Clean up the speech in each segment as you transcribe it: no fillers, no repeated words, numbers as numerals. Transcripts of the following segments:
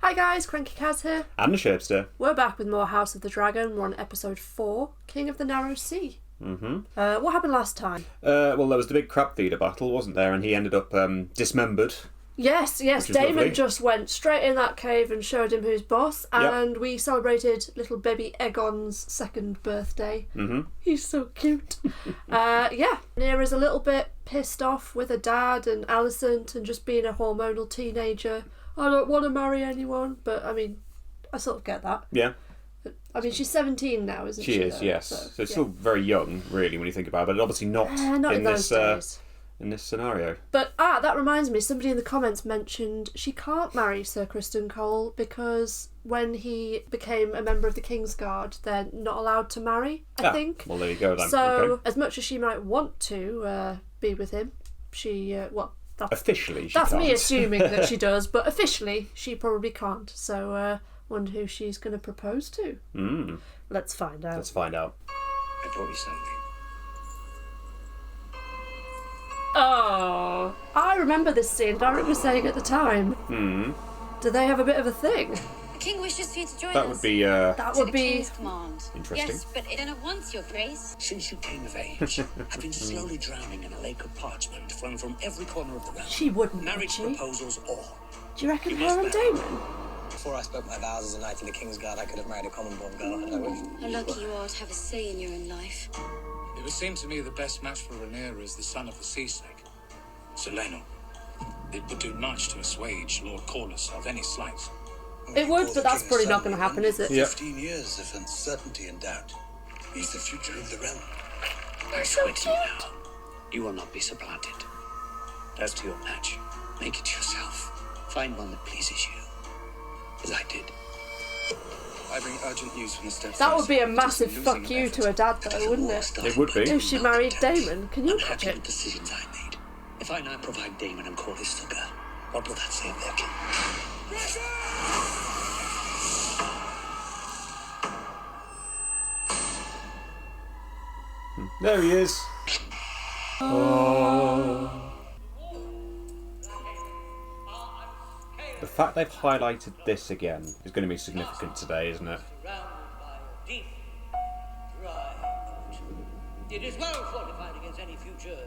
Hi guys, crankycaz here. And the Sherbster. We're back with more House of the Dragon. We're on episode 4, King of the Narrow Sea. Mm-hmm. What happened last time? Well, there was the big crab feeder battle, wasn't there? And he ended up dismembered. Yes. Damon lovely. just went straight in that cave and showed him who's boss. And we celebrated little baby Aegon's 2nd birthday. Mm-hmm. He's so cute. Neera's a little bit pissed off with her dad and Alicent and just being a hormonal teenager. I don't want to marry anyone, but I mean, I sort of get that. Yeah. I mean, she's 17 now, isn't she? She is, yes. So it's still very young, really, when you think about it, but obviously not in this days. In this scenario. But that reminds me, somebody in the comments mentioned she can't marry Sir Criston Cole because when he became a member of the Kingsguard, they're not allowed to marry, I think. Well, there you go then. So, okay. As much as she might want to be with him, she, officially she that's can't. me assuming that she does, but officially she probably can't. So, wonder who she's going to propose to. Let's find out. I brought you something. Oh, I remember this scene. Darren was saying at the time. Do they have a bit of a thing? The king wishes for you to join That us. would be That would the be king's command. interesting. Yes, but I don't know once, your grace. Since you came of age, I've been slowly drowning in a lake of parchment flung from every corner of the realm. She wouldn't, would Marriage she? proposals all. Do you reckon You her must and marry. Damon? Before I spoke my vows as a knight in the Kingsguard, I could have married a common-born girl had I wished. How lucky you are to have a say in your own life. It would seem to me the best match for Rhaenyra is the son of the sea snake, Sir Lionel. It would do much to assuage Lord Corlys of any slight. It would, but that's probably not going to happen, is it? Yep. 15 years of uncertainty and doubt. He's the future of the realm. I swear to you now, you will not be supplanted. As to your match, make it yourself. Find one that pleases you, as I did. I bring urgent news from the steps. That would be a massive fuck you to her dad, though, wouldn't it? It would be. If she married Damon, can you Unhappy imagine? with decisions I made. If I now provide Damon and Corlys succor, what will that say of their king? There he is. Oh. The fact they've highlighted this again is going to be significant today, isn't it? It is well fortified against any future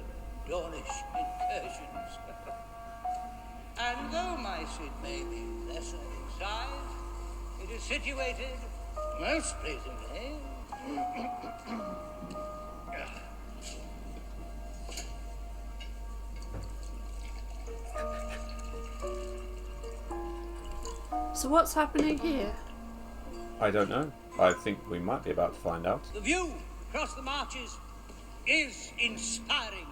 Dornish incursions. And though my seat may be lesser in size, it is situated most pleasingly. So what's happening here? I don't know. I think we might be about to find out. The view across the marches is inspiring.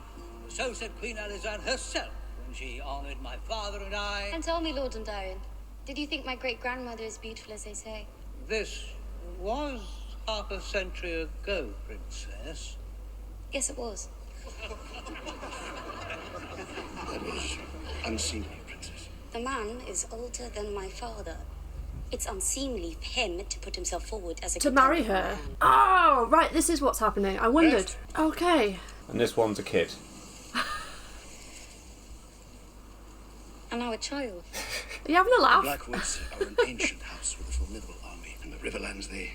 So said Queen Alizan herself when she honoured my father and I. And tell me, Lord Dondarrion, did you think my great-grandmother is beautiful as they say? This was half a century ago, Princess. Yes, it was. That was unseemly, Princess. The man is older than my father. It's unseemly for him to put himself forward as a To marry her? man. Oh, right, this is what's happening. I wondered. Okay. And this one's a kid. And now a child. Are you having a The laugh? Blackwoods are an ancient house with a formidable army, and the Riverlands they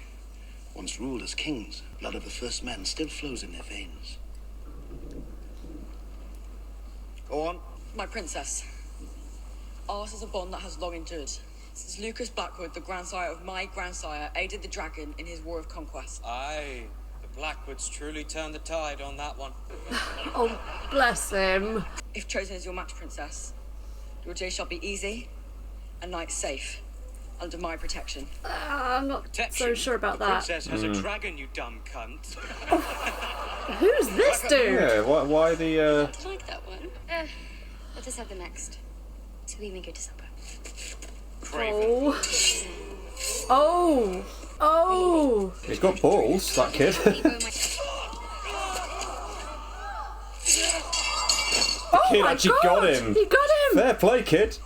once ruled as kings. Blood of the first men still flows in their veins. Go on. My princess, ours is a bond that has long endured. Since Lucas Blackwood, the grandsire of my grandsire, aided the dragon in his war of conquest. Aye, the Blackwoods truly turned the tide on that one. Oh, bless him. If chosen as your match, princess, your day shall be easy and night safe, under my protection. I'm not so sure about the that. princess has a dragon, you dumb cunt. Who's this dude? Yeah, why the... Do you like that one? Let us have the next. So we may go to supper. Oh. Oh. Oh. He's got balls, that kid. Oh Kid my actually God. got him. He got him. Fair play, kid.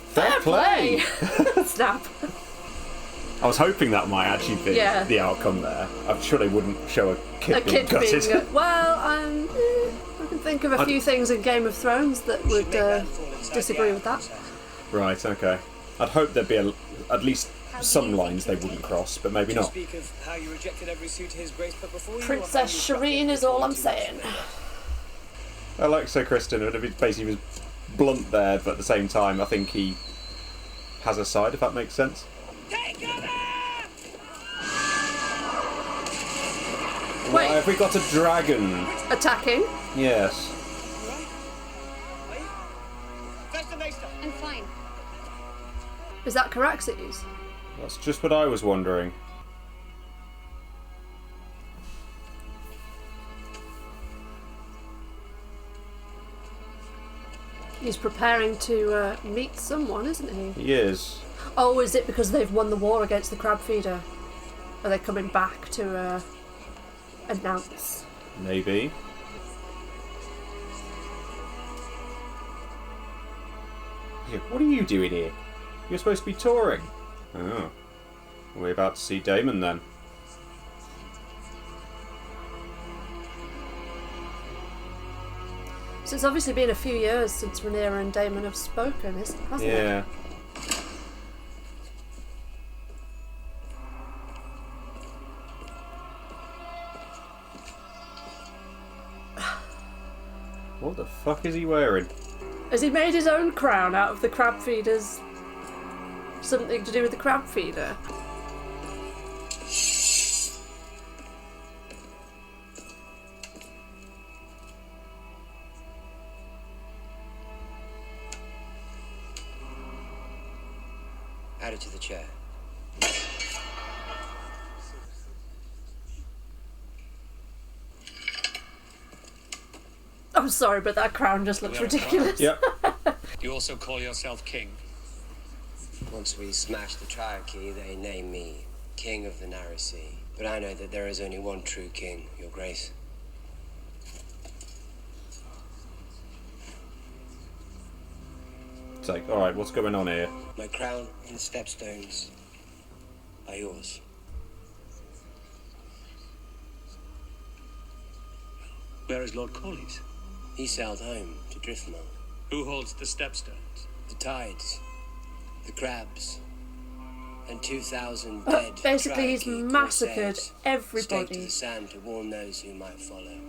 Fair play. Snap. I was hoping that might actually be Yeah. the outcome there. I'm sure they wouldn't show a kid being gutted. Well, can think of a few things in Game of Thrones that would disagree with that. Right, okay. I'd hope there'd be at least some lines they wouldn't cross, but maybe not. Speak of how you rejected every suitor his grace put before you. Princess Shireen is all I'm saying. I like Sir Kristen, and it basically was blunt there, but at the same time, I think he has a side, if that makes sense. Wait. Have we got a dragon? Attacking? Yes. I'm fine. Is that Caraxes? That's just what I was wondering. He's preparing to meet someone, isn't he? He is. Oh, is it because they've won the war against the crab feeder? Are they coming back to announce? Maybe. Hey, what are you doing here? You're supposed to be touring. Oh. We're about to see Damon then. So it's obviously been a few years since Rhaenyra and Damon have spoken, hasn't it? Yeah. What the fuck is he wearing? Has he made his own crown out of the crab feeders? Something to do with the crab feeder? Add it to the chair. I'm sorry, but that crown just looks ridiculous. Yep. You also call yourself king? Once we smash the Triarchy, they name me King of the Narrow Sea. But I know that there is only one true king, Your Grace. It's like, alright, what's going on here? My crown and the stepstones are yours. Where is Lord Corlys? He sailed home to Driftmark. Who holds the stepstones? The tides, the crabs, and 2,000 dead. Basically, he's Triarchy massacred corsairs staked to everybody. the sand to warn those who might follow.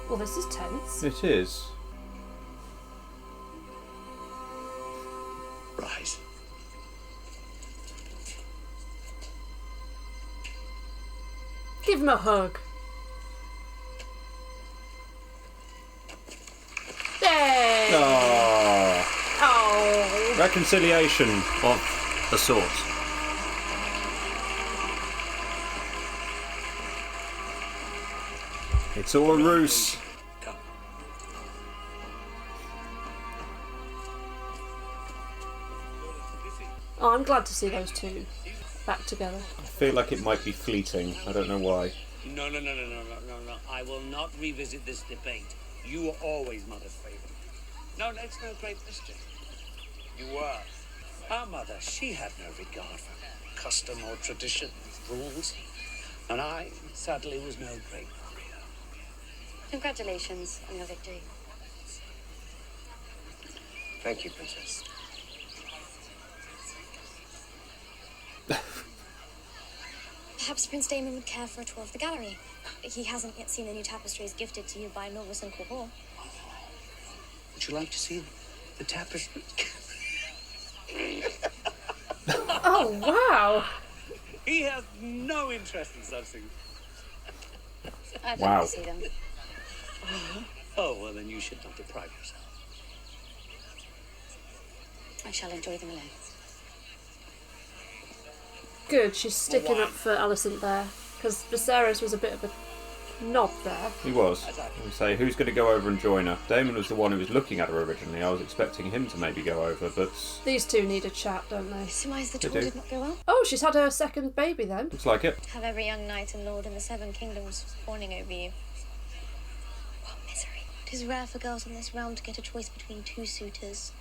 Well, this is tense. It is. Rise. Give him a hug. Yay! Aww. Oh. Reconciliation of a sort. It's all a ruse. Come. Oh, I'm glad to see those two back together. I feel like it might be fleeting. I don't know why. No. I will not revisit this debate. You were always Mother's favourite. No, that's no great mystery. You were. Our mother, she had no regard for custom or tradition, rules. And I, sadly, was no great warrior. Congratulations on your victory. Thank you, Princess. Perhaps Prince Damon would care for a tour of the gallery. He hasn't yet seen the new tapestries gifted to you by Novus and Cohort. Would you like to see the tapestry? Oh, wow. He has no interest in such things. I'd Wow. like to see them. Oh, well, then you should not deprive yourself. I shall enjoy them alone. Good, she's sticking up for Alicent there. Because Viserys was a bit of a knob there. He was. I say, who's going to go over and join her? Damon was the one who was looking at her originally. I was expecting him to maybe go over, but... These two need a chat, don't they? Surmise the tour did not go well? Oh, she's had her second baby then. Looks like it. Have every young knight and lord in the 7 kingdoms fawning over you. What misery. It is rare for girls in this realm to get a choice between 2 suitors.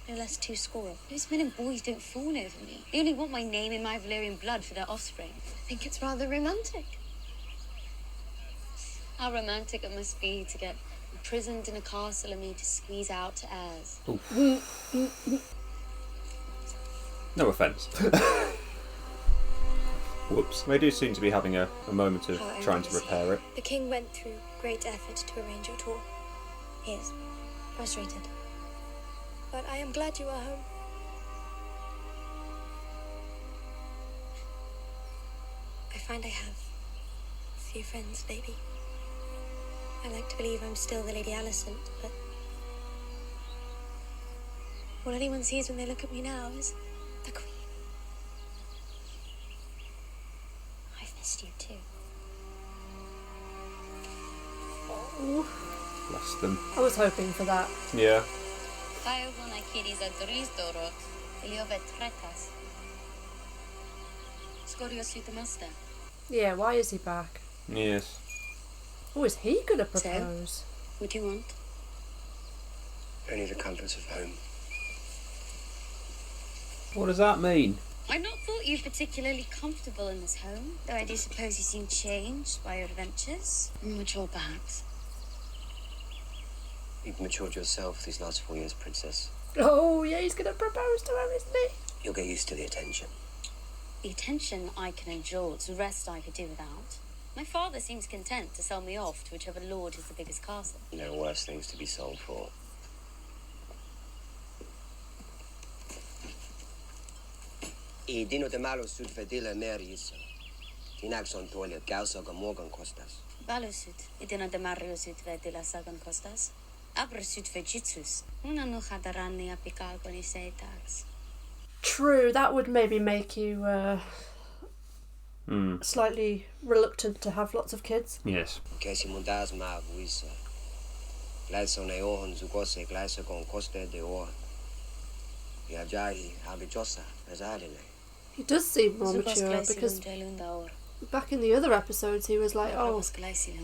No less 2 score. Those men and boys don't fawn over me. They only want my name and my Valyrian blood for their offspring. I think it's rather romantic. How romantic it must be to get imprisoned in a castle and me to squeeze out to heirs. No offence. Whoops. They do seem to be having a moment of trying to repair it. The king went through great effort to arrange your tour. He is frustrated. But I am glad you are home. I find I have a few friends, baby. I like to believe I'm still the Lady Alicent, but all anyone sees when they look at me now is the Queen. I've missed you too. Oh. Bless them. I was hoping for that. Yeah. Yeah, why is he back? Yes. Oh, is he going to propose? So, what do you want? Only the comforts of home. What does that mean? I've not thought you particularly comfortable in this home, though I do suppose you seem changed by your adventures. Mature, perhaps. You've matured yourself these last 4 years, Princess. Oh, yeah, he's going to propose to her, isn't he? You'll get used to the attention. The attention I can endure, it's the rest I could do without. My father seems content to sell me off to whichever lord has the biggest castle. There are worse things to be sold for. I dino de malo sud fedila neris. Tinaxon toilet gausoga morgan costas. Balusut, I dino de mario sud fedila sagan costas. Abra sud fegitsus. Una no hadarani apical con tax. True, that would maybe make you slightly reluctant to have lots of kids. Yes. Kesi mundas ma vuisa. Gleison e ohon zugose gleisa con coste de or. Yajai habijosa azadile. He does seem more mature because back in the other episodes he was like, oh,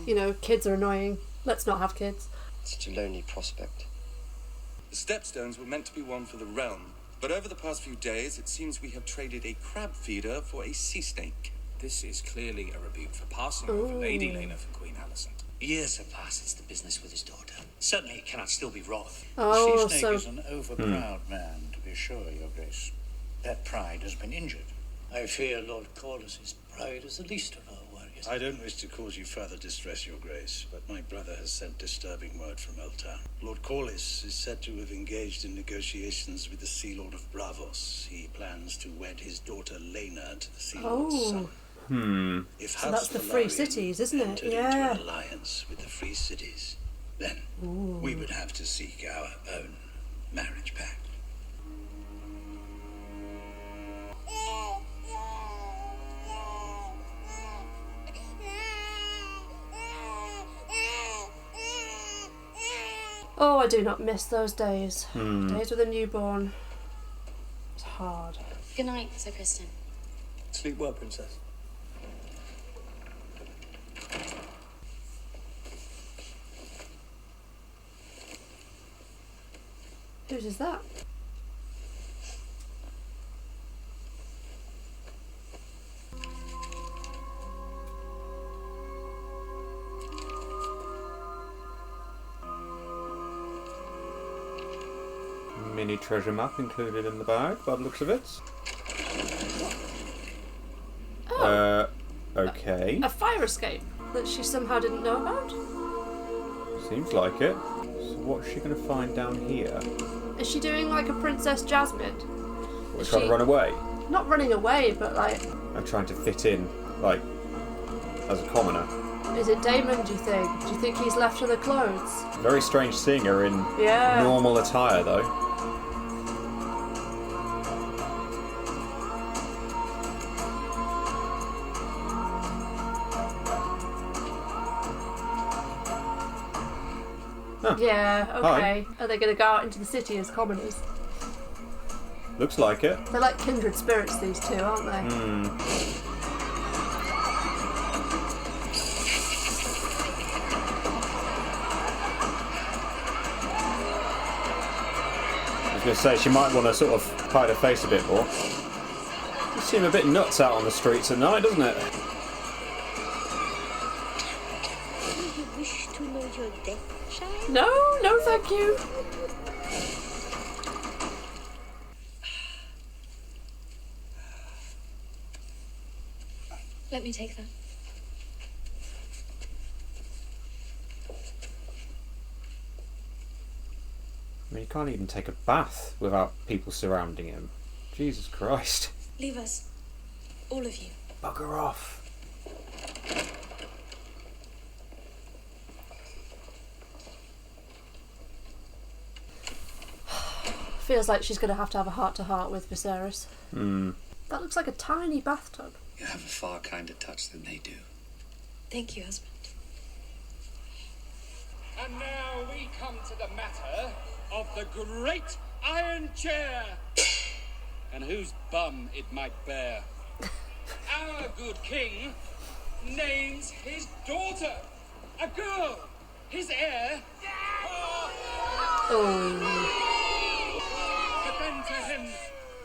you know, kids are annoying. Let's not have kids. Such a lonely prospect. The stepstones were meant to be one for the realm, but over the past few days it seems we have traded a crab feeder for a sea snake. This is clearly a rebuke for passing over Lady Lena for Queen Alicent. Years have passed since the business with his daughter. Certainly it cannot still be wrong. Oh, Sea Snake is an overproud man, to be sure, Your Grace. That pride has been injured. I fear Lord Corliss's pride is the least of our worries. I don't wish to cause you further distress, Your Grace, but my brother has sent disturbing word from Elta. Lord Corliss is said to have engaged in negotiations with the Sea Lord of Bravos. He plans to wed his daughter Lena to the Sea Lord's son. If so that's the Free Cities, isn't it? Yeah. Into an alliance with the Free Cities, then we would have to seek our own marriage pact. Oh, I do not miss those days. Days with a newborn. It's hard. Good night, Sir Kristen. Sleep well, Princess. Whose is that? Mini treasure map included in the bag, by the looks of it. Oh. Okay. A fire escape that she somehow didn't know about? Seems like it. So what's she going to find down here? Is she doing like a Princess Jasmine? We're trying to run away? Not running away, but like... I'm trying to fit in, like, as a commoner. Is it Damon, do you think? Do you think he's left her the clothes? Very strange seeing her in normal attire, though. Yeah, okay. Hi. Are they going to go out into the city as commoners? Looks like it. They're like kindred spirits, these two, aren't they? I was going to say, she might want to sort of hide her face a bit more. They seem a bit nuts out on the streets at night, doesn't it? Do you wish to know your death, child? No, thank you. Let me take that. I mean, he can't even take a bath without people surrounding him. Jesus Christ. Leave us. All of you. Bugger off. Feels like she's going to have a heart-to-heart with Viserys. That looks like a tiny bathtub. You have a far kinder touch than they do. Thank you, husband. And now we come to the matter of the great iron chair, and whose bum it might bear. Our good king names his daughter, a girl, his heir. But then to him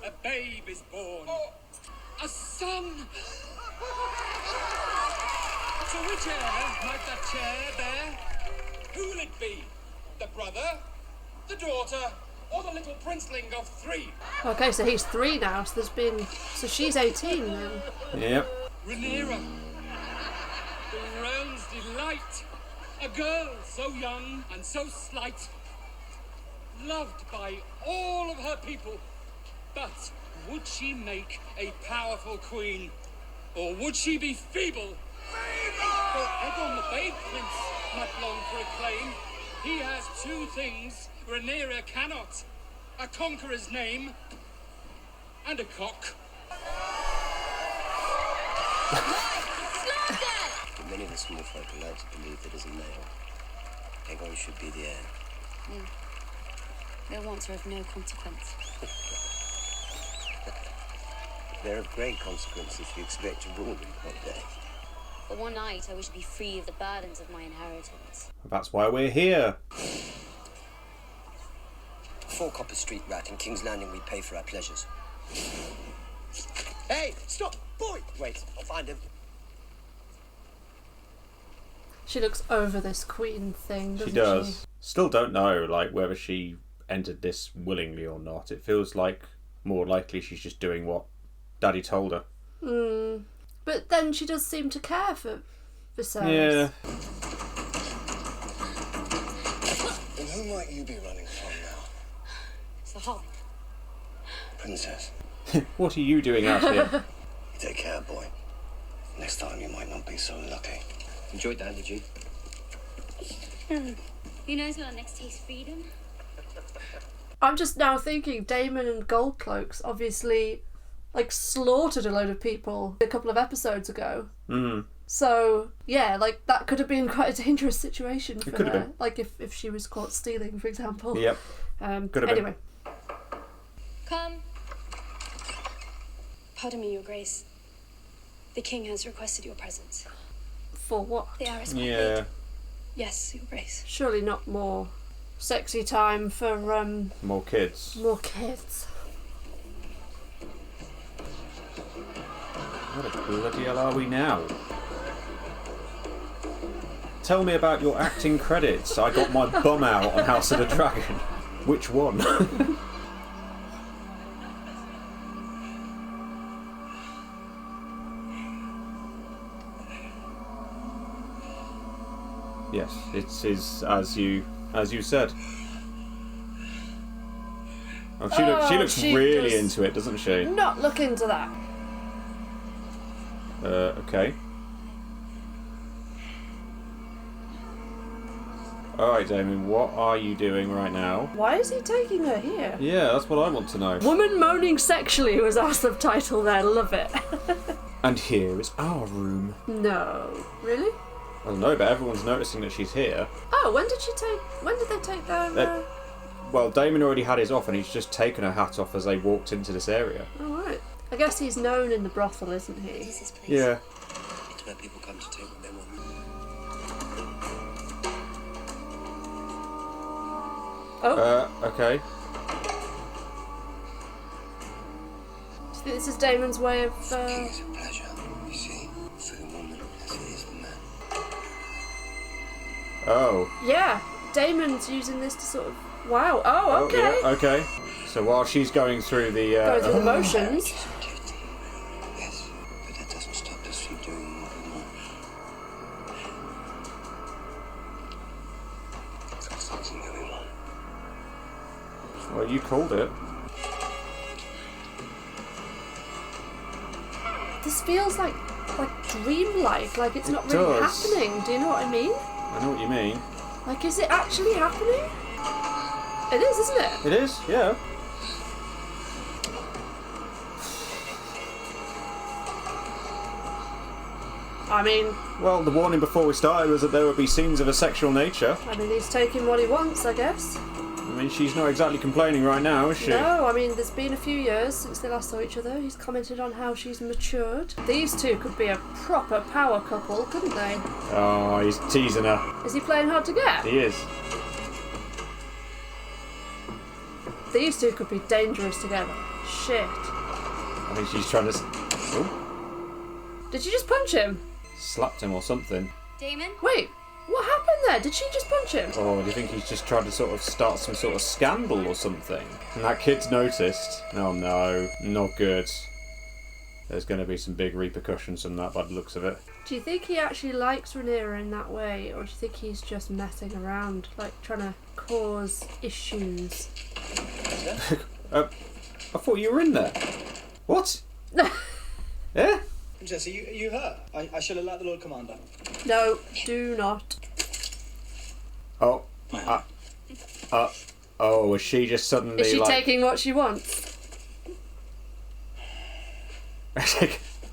a babe is born, a son. So which heir might that chair bear? Who will it be? The brother, the daughter, or the little princeling of 3? Okay, so he's 3 now, so she's 18 then. Yep. Rhaenyra, the realm's delight, a girl so young and so slight, loved by all of her people. But would she make a powerful queen, or would she be feeble? For Aegon the babe prince might long for acclaim. He has 2 things Rhaenyra cannot: a conqueror's name and a cock. But many of the small folk are like to believe that as a male, Aegon should be the heir. Their wants are of no consequence. They're of great consequence if you expect to rule them one day. For one night, I wish to be free of the burdens of my inheritance. That's why we're here. 4 copper street rat in King's Landing we pay for our pleasures. Hey, stop! Boy! Wait, I'll find him. She looks over this queen thing, doesn't she? She does. Still don't know, whether she entered this willingly or not. It feels like more likely she's just doing what Daddy told her. But then she does seem to care for Viserys. Yeah. And who might you be running from now? It's the Hob. Princess. What are you doing out here? You take care, boy. Next time you might not be so lucky. Enjoyed that, did you? Who knows what our next taste freedom? I'm just now thinking Daemon and Goldcloaks obviously slaughtered a load of people a couple of episodes ago. So yeah, that could have been quite a dangerous situation for her. Been. If she was caught stealing, for example. Yep. Could have anyway. Been. Come. Pardon me, Your Grace. The king has requested your presence. For what? The hour is quite Yeah. late. Yes, Your Grace. Surely not more sexy time for more kids. More kids. What a bloody hell are we now? Tell me about your acting credits. I got my bum out on House of the Dragon. Which one? Yes, it is as you said. Oh, she looks really into it, doesn't she? Not look into that. Okay. Alright, Damien, what are you doing right now? Why is he taking her here? Yeah, that's what I want to know. Woman moaning sexually was our subtitle there, love it. And here is our room. No. Really? I don't know, but everyone's noticing that she's here. Oh, when did they take their... Well, Damon already had his off, and he's just taken her hat off as they walked into this area. Oh, right. I guess he's known in the brothel, isn't he? What is this place? Yeah. It's where people come to take what they want. Oh. Okay. Do you think this is Damon's way of... King is a pleasure, you see, for the woman as he is the man. Oh. Yeah, Damon's using this to sort of... Wow. Oh, okay. Oh, yeah, okay. So while she's going through the... Going through the motions... Yes, but that doesn't stop us from doing what we want. Got something that we want. Well, you called it. This feels like dreamlike, like it's not really happening. Do you know what I mean? I know what you mean. Like, is it actually happening? It is, isn't it? It is, yeah. I mean... Well, the warning before we started was that there would be scenes of a sexual nature. I mean, he's taking what he wants, I guess. I mean, she's not exactly complaining right now, is she? No, I mean, there's been a few years since they last saw each other. He's commented on how she's matured. These two could be a proper power couple, couldn't they? Oh, he's teasing her. Is he playing hard to get? He is. These two could be dangerous together. Shit. I think she's trying to... Oh, Did she just punch him? slapped him or something. Damon? Wait, what happened there? Did she just punch him? Or do you think he's just trying to sort of start some sort of scandal or something? And that kid's noticed. Oh no, not good. There's going to be some big repercussions from that by the looks of it. Do you think he actually likes Rhaenyra in that way, or do you think he's just messing around, like trying to cause issues? I thought you were in there. What? Yeah? Princess, are you hurt? I shall alert the Lord Commander. No, do not. Oh. Oh, is she just suddenly Is she like... taking what she wants?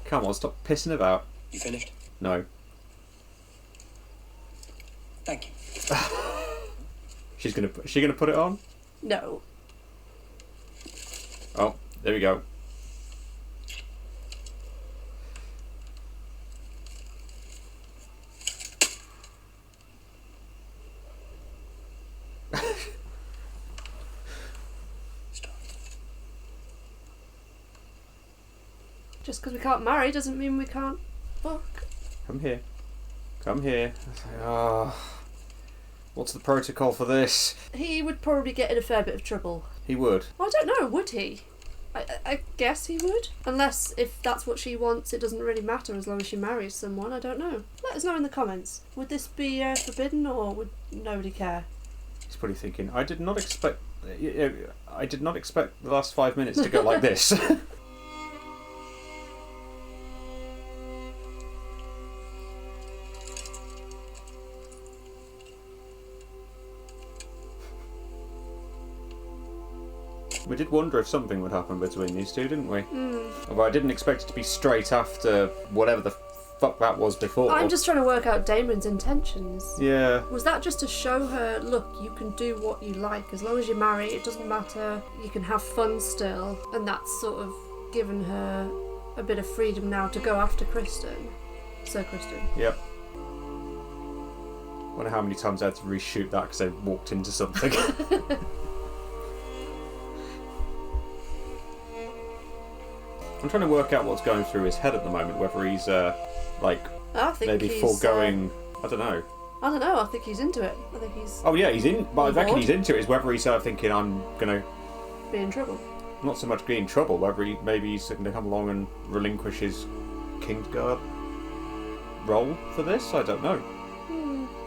Come on, stop pissing about. You finished? No. Thank you. Is she gonna put it on? No. Oh, there we go. Just because we can't marry doesn't mean we can't fuck. Come here. Come here. Oh, what's the protocol for this? He would probably get in a fair bit of trouble. He would. I don't know, would he? I guess he would. Unless, if that's what she wants, it doesn't really matter as long as she marries someone. I don't know. Let us know in the comments. Would this be forbidden, or would nobody care? He's probably thinking, I did not expect the last 5 minutes to go like this. We did wonder if something would happen between these two, didn't we? Although I didn't expect it to be straight after whatever the fuck that was before. I'm just trying to work out Damon's intentions. Yeah. Was that just to show her, look, you can do what you like. As long as you're married, it doesn't matter. You can have fun still. And that's sort of given her a bit of freedom now to go after Kristen. Sir Kristen. Yep. Wonder how many times I had to reshoot that because they walked into something. I'm trying to work out what's going through his head at the moment, whether he's, maybe foregoing... I don't know. I don't know, I think he's into it. I think he's... Oh yeah, he's in... But I reckon he's into it, is whether he's thinking, I'm going to... be in trouble. Not so much be in trouble, whether he's going to come along and relinquish his Kingsguard role for this, I don't know.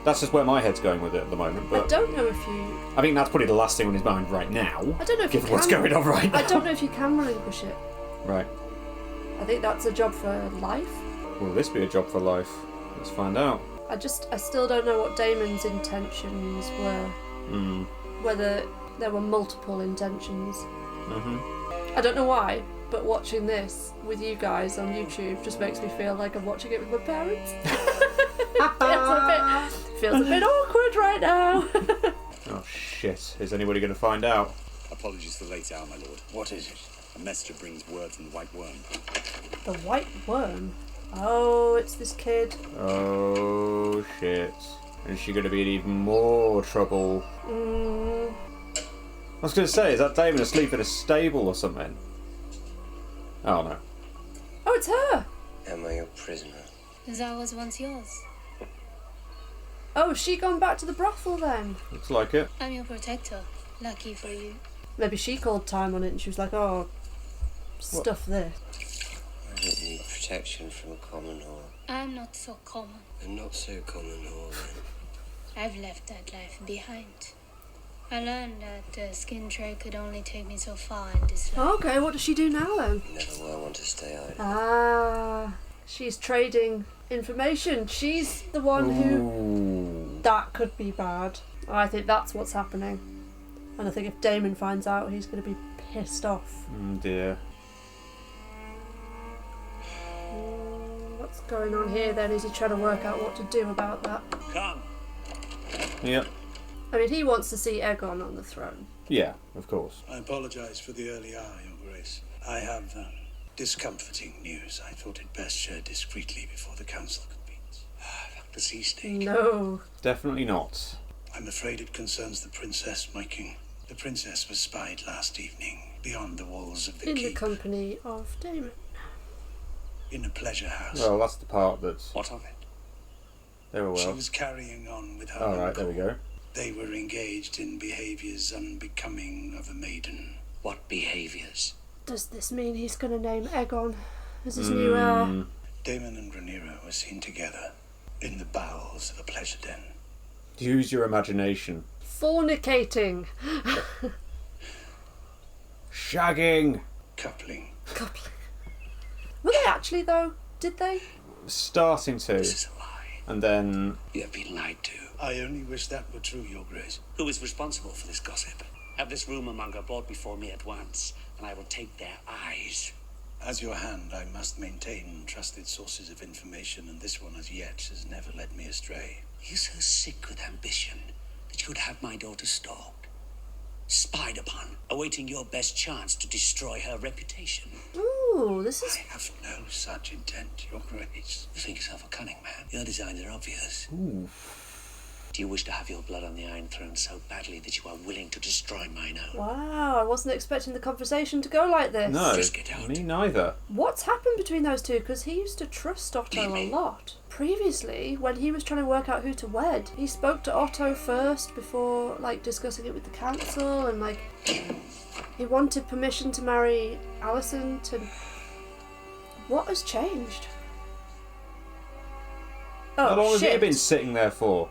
That's just where my head's going with it at the moment, but... I don't know if you... I think that's probably the last thing on his mind right now. I don't know if given you can... what's going on right now. I don't know if you can relinquish it. Right. I think that's a job for life. Will this be a job for life? Let's find out. I still don't know what Damon's intentions were. Whether there were multiple intentions. I don't know why, but watching this with you guys on YouTube just makes me feel like I'm watching it with my parents. feels a bit awkward right now. Oh shit, is anybody going to find out? Apologies for the late hour, my lord. What is it? A messenger brings word from the White Worm. The White Worm? Oh, it's this kid. Oh shit. Is she going to be in even more trouble? I was going to say, is that Damon asleep in a stable or something? Oh no. Oh, it's her. Am I your prisoner? As I was once yours. Oh, has she gone back to the brothel then? Looks like it. I'm your protector. Lucky for you. Maybe she called time on it and she was like, oh, stuff this. I don't need protection from a common whore. I'm not so common. A not so common whore, then. I've left that life behind. I learned that the skin trade could only take me so far in this life. Okay, what does she do now then? Never will I want to stay idle. Ah, she's trading information. She's the one who... That could be bad. I think that's what's happening. And I think if Damon finds out, he's going to be pissed off. Dear. What's going on here then? Is he trying to work out what to do about that? Come. Yep. I mean, he wants to see Aegon on the throne. Yeah, of course. I apologise for the early hour, Your Grace. I have discomforting news. I thought it best shared discreetly before the council convenes. The sea snake. No. Definitely not. I'm afraid it concerns the princess, my king. The princess was spied last evening, beyond the walls of the In keep. the company of Damon. In a pleasure house. Well, that's the part that's... What of it? There we She well. was carrying on with her Alright, there we go. They were engaged in behaviours unbecoming of a maiden. What behaviours? Does this mean he's going to name Aegon as his new heir? Damon and Rhaenyra were seen together in the bowels of a pleasure den. Use your imagination. Fornicating. Shagging. Coupling. Were they actually, though? Did they? Starting to. This is a lie. And then... You have been lied to. I only wish that were true, Your Grace. Who is responsible for this gossip? Have this rumour-monger brought before me at once, and I will take their eyes. As your hand, I must maintain trusted sources of information, and this one as yet has never led me astray. You're so sick with ambition that you would have my daughter stalked, spied upon, awaiting your best chance to destroy her reputation. Ooh, this is... I have no such intent, Your Grace. You think yourself a cunning man. Your designs are obvious. Ooh. Do you wish to have your blood on the Iron Throne so badly that you are willing to destroy mine own? Wow, I wasn't expecting the conversation to go like this. No, Just get out. me neither. What's happened between those two? Because he used to trust Otto a lot. Previously, when he was trying to work out who to wed, he spoke to Otto first before, like, discussing it with the council, and, like, he wanted permission to marry Alicent, and what has changed? Oh, How long has shit. he been sitting there for?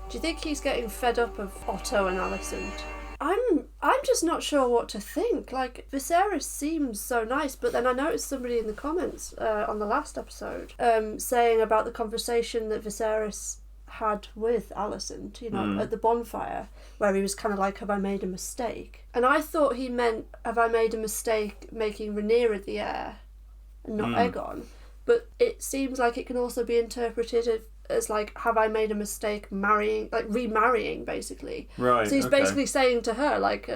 Do you think he's getting fed up of Otto and Alicent? I'm just not sure what to think. Like, Viserys seems so nice, but then I noticed somebody in the comments on the last episode saying about the conversation that Viserys had with Alicent, you know, at the bonfire, where he was kind of like, have I made a mistake? And I thought he meant, have I made a mistake making Rhaenyra the heir and not Aegon? But it seems like it can also be interpreted as like, have I made a mistake marrying, like remarrying, basically. Right. So he's okay. basically saying to her, like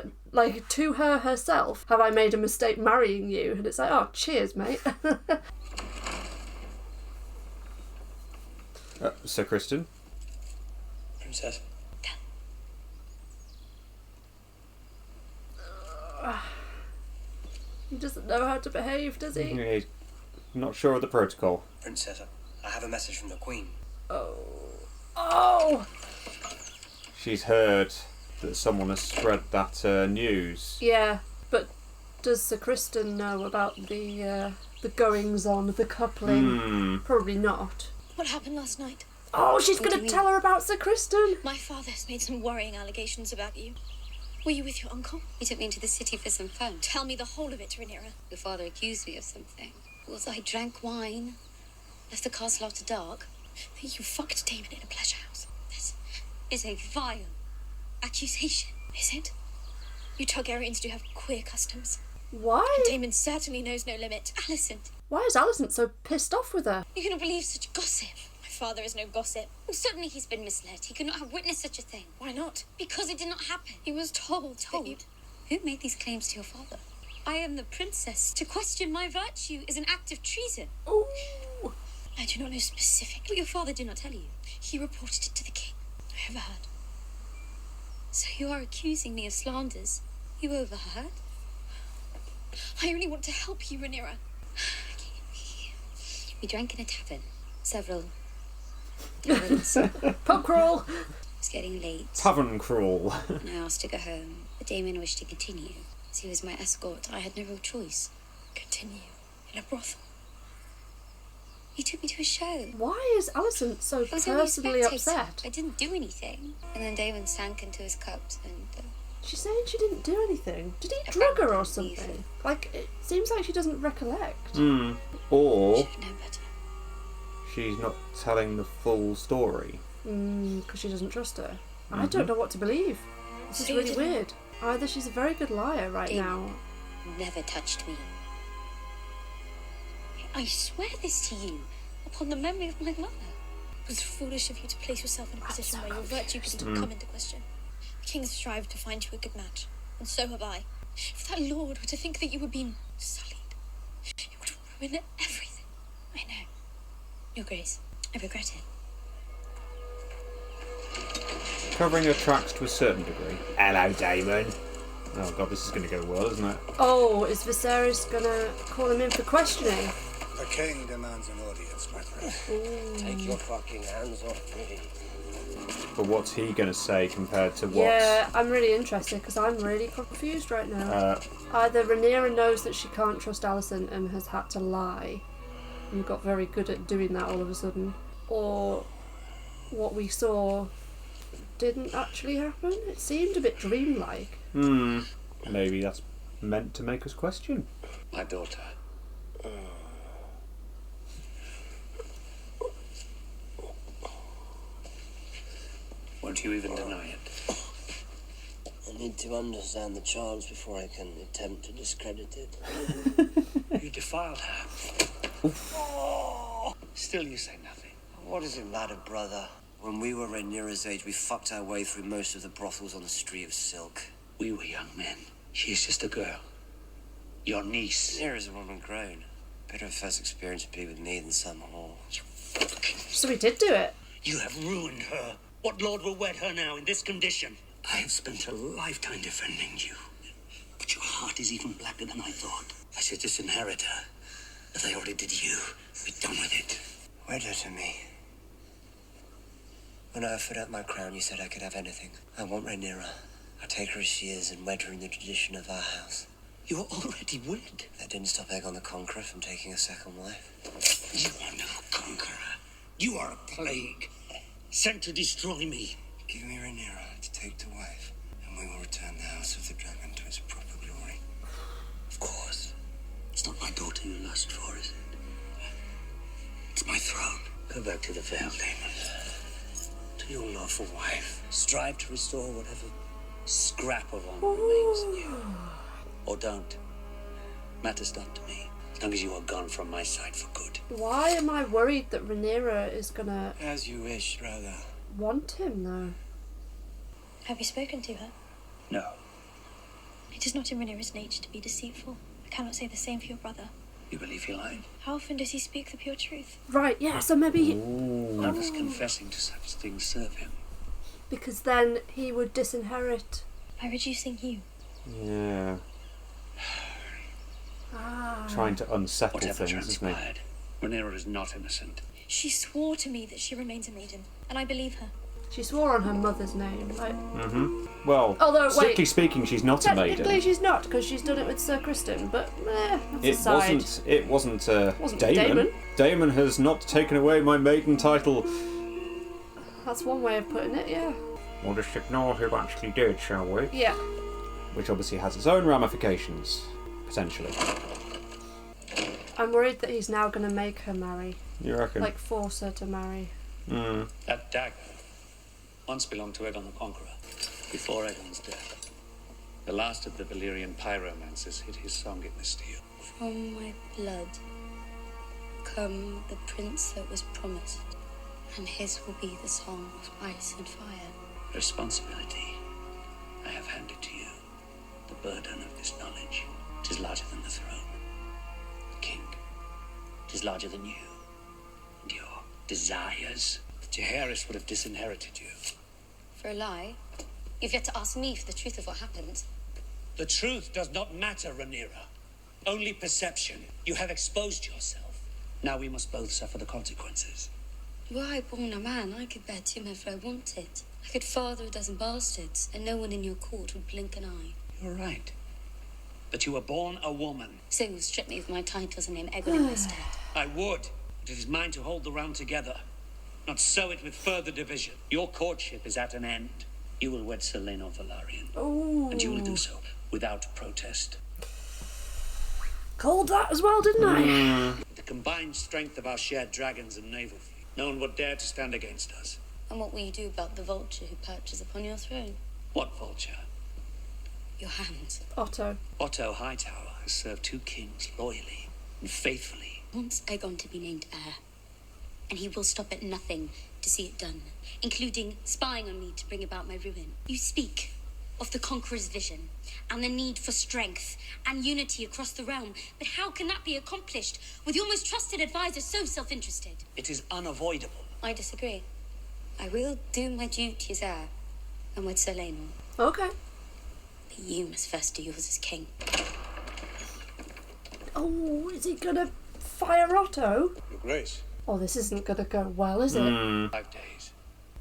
to her herself, have I made a mistake marrying you? And it's like, oh, cheers, mate. Sir Kristen? Princess. He doesn't know how to behave, does he? Yeah, he's not sure of the protocol. Princess, I have a message from the Queen. Oh! She's heard that someone has spread that news. Yeah, but does Sir Kristen know about the goings on, the coupling? Probably not. What happened last night? Oh, she's What do going you to mean? tell her about Sir Kristen. My father's made some worrying allegations about you. Were you with your uncle? He took me into the city for some fun. Tell me the whole of it, Rhaenyra. Your father accused me of something. Was I drank wine? Left the castle after dark. You fucked Damon in a pleasure house. This is a vile accusation. Is it? You Targaryens do have queer customs. Why? And Damon certainly knows no limit. Alicent, Why is Alicent so pissed off with her? You cannot believe such gossip. My father is no gossip. Well, certainly he's been misled. He could not have witnessed such a thing. Why not? Because it did not happen. He was told. Who made these claims to your father? I am the princess. To question my virtue is an act of treason. Ooh. I do not know specifically. But your father did not tell you. He reported it to the king. I overheard. So you are accusing me of slanders. You overheard? I only want to help you, Rhaenyra. We drank in a tavern. Several taverns. Pub crawl. It's getting late. Tavern crawl. And I asked to go home. But Damon wished to continue. As he was my escort, I had no real choice. Continue in a brothel. He took me to a show. Why is Alicent so I was only a personally spectator. upset? I didn't do anything. And then Damon sank into his cups and... She's saying she didn't do anything. Did he drug her or something? Like, it seems like she doesn't recollect. Or No better. she's not telling the full story. Because she doesn't trust her. I don't know what to believe. This is really weird. Either she's a very good liar right now. Never touched me. I swear this to you, upon the memory of my mother. It was foolish of you to place yourself in a position where your virtue could come into question. The king strived to find you a good match, and so have I. If that lord were to think that you were being sullied, it would ruin everything. I know. Your Grace, I regret it. Covering her tracks to a certain degree. Hello, Damon. Oh god, this is going to go well, isn't it? Oh, is Viserys gonna call him in for questioning? The king demands an audience, my friend. Take your fucking hands off me. But what's he going to say compared to what? Yeah, I'm really interested because I'm really confused right now. Either Rhaenyra knows that she can't trust Alicent and has had to lie and got very good at doing that all of a sudden, or what we saw didn't actually happen. It seemed a bit dreamlike. Maybe that's meant to make us question. My daughter. Won't you even deny it? I need to understand the charge before I can attempt to discredit it. You defiled her. Still you say nothing. What does it matter, brother? When we were Rhaenyra's age, we fucked our way through most of the brothels on the Street of Silk. We were young men. She is just a girl. Your niece. Rhaenyra's a woman grown. Better her first experience would be with me than some whore. So we did do it. You have ruined her. What lord will wed her now in this condition? I have spent a lifetime defending you. But your heart is even blacker than I thought. I should disinherit her. As I already did you. Be done with it. Wed her to me. When I offered up my crown, you said I could have anything. I want Rhaenyra. I'll take her as she is and wed her in the tradition of our house. You are already wed. That didn't stop Aegon the Conqueror from taking a second wife. You are no conqueror. You are a plague. Sent to destroy me. Give me Rhaenyra to take to wife, and we will return the House of the Dragon to its proper glory. Of course. It's not my daughter you lust for, is it? It's my throne. Go back to the Vale, Damon. To your lawful wife. Strive to restore whatever scrap of honor remains in you. Or don't. Matters not to me. As long as you are gone from my side for good. Why am I worried that Rhaenyra is gonna As you wish, brother. want him though? Have you spoken to her? No. It is not in Rhaenyra's nature to be deceitful. I cannot say the same for your brother. You believe he lied? How often does he speak the pure truth? Right, yeah, so maybe How does confessing to such things serve him? because then he would disinherit. By reducing you. Yeah. Ah. Trying to unsettle Whatever things, isn't he? transpired, Rhaenyra is not innocent. She swore to me that she remains a maiden, and I believe her. She swore on her mother's name. Like, Well, Although, wait, strictly speaking, she's not a technically maiden. she's not because she's done it with Sir Criston, but that's aside. It wasn't Wasn't Damon. Damon. Damon has not taken away my maiden title. That's one way of putting it, yeah. We'll just ignore who actually did, shall we? Yeah. Which obviously has its own ramifications, potentially. I'm worried that he's now going to make her marry. You reckon? Like, force her to marry. That dagger once belonged to Aegon the Conqueror, before Aegon's death. The last of the Valyrian pyromancers hid his song in the steel. From my blood come the prince that was promised. And his will be the song of ice and fire. Responsibility I have handed to you. The burden of this knowledge. 'Tis larger than the throne. King. 'Tis larger than you. And your desires. Jaehaerys would have disinherited you. For a lie? You've yet to ask me for the truth of what happened. The truth does not matter, Rhaenyra. Only perception. You have exposed yourself. Now we must both suffer the consequences. Were I born a man, I could bear 2 men if I wanted. I could father a dozen bastards, and no one in your court would blink an eye. You're right. But you were born a woman. So you'll strip me of my titles and name Aegon in my stead. I would, but it is mine to hold the realm together, not sow it with further division. Your courtship is at an end. You will wed Celaeno Velaryon. Ooh. And you will do so without protest. Called that as well, didn't I? With the combined strength of our shared dragons and naval fleet, no one would dare to stand against us. And what will you do about the vulture who perches upon your throne? What vulture? Your hand. Otto. Otto Hightower has served 2 kings loyally and faithfully. Wants Aegon to be named heir. And he will stop at nothing to see it done, including spying on me to bring about my ruin. You speak of the conqueror's vision and the need for strength and unity across the realm, but how can that be accomplished with your most trusted advisor so self-interested? It is unavoidable. I disagree. I will do my duty as heir and with Celaeno. Okay. But you must first do yours as king. Oh, is he gonna fire Otto? Your Grace. Oh, this isn't gonna go well, is it? 5 days.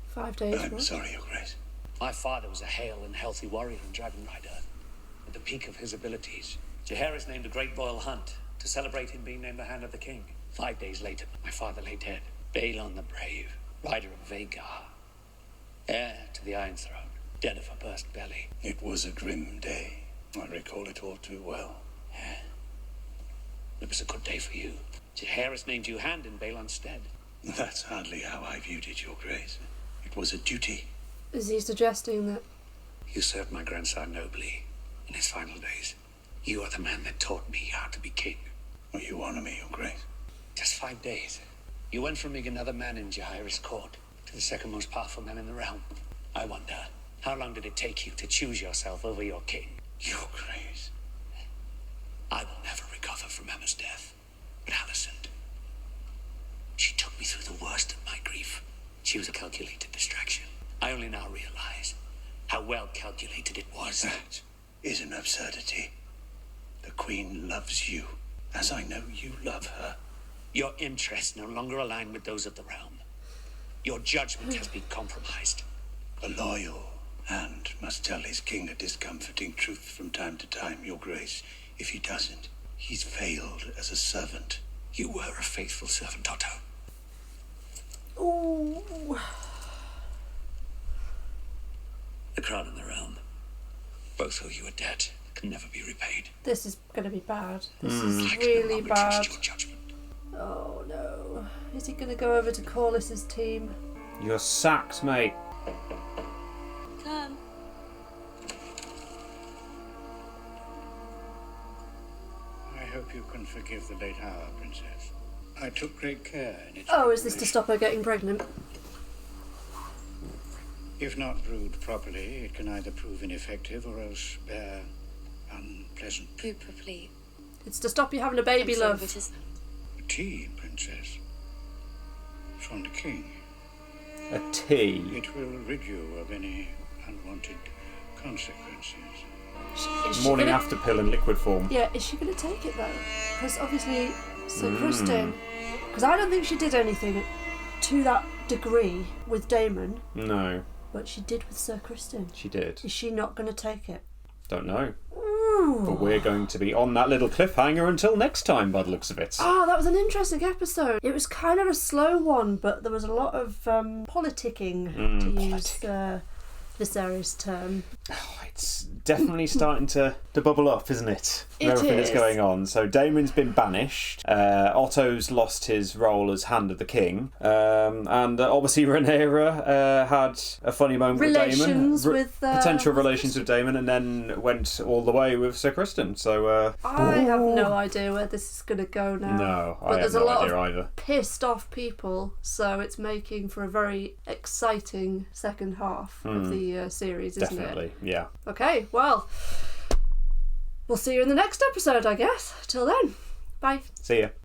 5 days. I'm what? sorry, Your Grace. My father was a hale and healthy warrior and dragon rider. At the peak of his abilities, Jaehaerys named a great royal hunt to celebrate him being named the Hand of the King. 5 days later, my father lay dead. Balon the Brave, rider of Vhagar, heir to the Iron Throne, dead of a burst belly. It was a grim day. I recall it all too well. Yeah. It was a good day for you. Jaehaerys named you Hand in Balon's stead. That's hardly how I viewed it, Your Grace. It was a duty. Is he suggesting that? You served my grandson nobly in his final days. You are the man that taught me how to be king. Well, you honor me, Your Grace. Just 5 days. You went from being another man in Jaehaerys' court to the second most powerful man in the realm. I wonder, how long did it take you to choose yourself over your king? Your Grace. I will never recover from Emma's death. But Alicent, she took me through the worst of my grief. She was a calculated distraction. I only now realize how well calculated it was. That is an absurdity. The Queen loves you, as I know you love her. Your interests no longer align with those of the realm. Your judgment has been compromised. A loyal Hand must tell his king a discomforting truth from time to time, Your Grace. If he doesn't, he's failed as a servant. You were a faithful servant, Otto. Ooh. The crown and the realm, both owe you a debt that can never be repaid. This is gonna be bad. This is really bad. Your judgment. Oh no. Is he gonna go over to Corlys's team? You're sacked, mate. Come. I hope you can forgive the late hour, Princess. I took great care in its Oh, is this to stop her getting pregnant? If not brewed properly, it can either prove ineffective or else bear unpleasant. Brew properly. It's to stop you having a baby, love. What is that? Tea, Princess. From the king. A tea. It will rid you of any unwanted consequences. Is she Morning gonna... after pill in liquid form. Yeah, is she going to take it though? Because obviously, Sir Kristen. Because I don't think she did anything to that degree with Daemon. No. But she did with Sir Kristen. She did. Is she not going to take it? Don't know. Ooh. But we're going to be on that little cliffhanger until next time, by the looks of it. Oh, that was an interesting episode. It was kind of a slow one, but there was a lot of politicking, to use Viserys' term. Oh, it's definitely starting to bubble up, isn't it? It Everything that's is. going on. So Damon's been banished. Otto's lost his role as Hand of the King. And obviously Rhaenyra had a funny moment Relations with Damon. Potential relations with Damon, and then went all the way with Sir Criston. So I have no idea where this is going to go now. No, but I have no idea either. Of pissed off people, so it's making for a very exciting second half of the series, isn't it? Definitely, yeah. Okay, well, we'll see you in the next episode, I guess. Till then, bye. See ya.